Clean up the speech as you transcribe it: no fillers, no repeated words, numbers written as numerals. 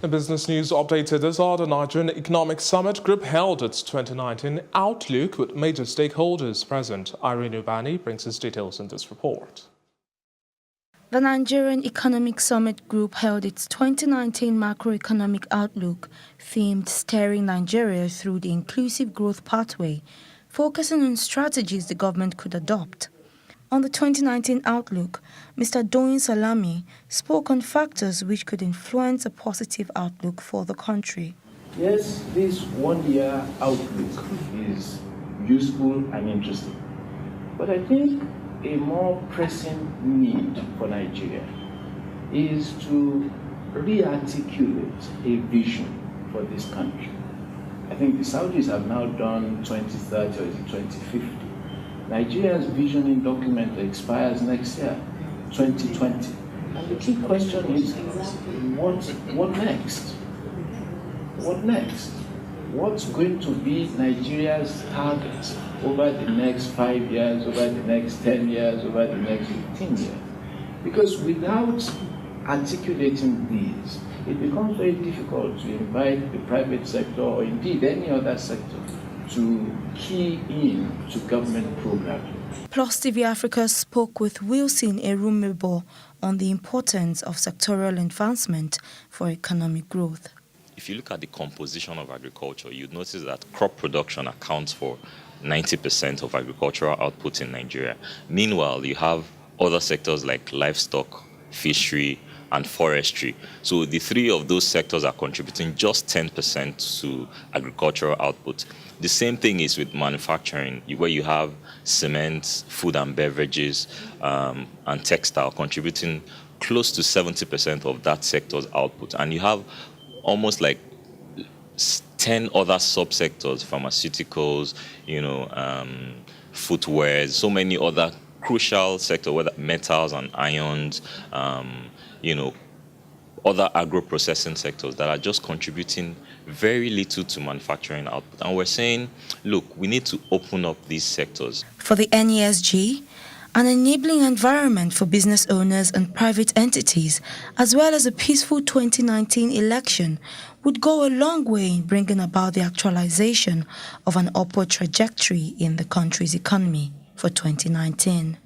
The business news updated is the Nigerian Economic Summit Group held its 2019 Outlook with major stakeholders present. Irene Ubani brings us details in this report. The Nigerian Economic Summit Group held its 2019 Macroeconomic Outlook, themed Steering Nigeria Through the Inclusive Growth Pathway, focusing on strategies the government could adopt. On the 2019 Outlook, Mr. Doyin Salami spoke on factors which could influence a positive outlook for the country. Yes, this one-year outlook is useful and interesting, but I think a more pressing need for Nigeria is to re-articulate a vision for this country. I think the Saudis have now done 2030 or 2050. Nigeria's visioning document expires next year, 2020. And the key question is, what next? What next? What's going to be Nigeria's target over the next 5 years, over the next 10 years, over the next 15 years? Because without articulating these, it becomes very difficult to invite the private sector, or indeed any other sector, to key in to government programs. Plus TV Africa spoke with Wilson Erumebo on the importance of sectoral advancement for economic growth. If you look at the composition of agriculture, you'd notice that crop production accounts for 90% of agricultural output in Nigeria. Meanwhile, you have other sectors like livestock, fishery, and forestry. So the three of those sectors are contributing just 10% to agricultural output. The same thing is with manufacturing, where you have cement, food and beverages, and textile contributing close to 70% of that sector's output. And you have almost like 10 other subsectors, pharmaceuticals, footwear, so many other crucial sectors, whether metals and ions, other agro-processing sectors that are just contributing very little to manufacturing output. And we're saying, look, we need to open up these sectors. For the NESG, an enabling environment for business owners and private entities, as well as a peaceful 2019 election, would go a long way in bringing about the actualization of an upward trajectory in the country's economy for 2019.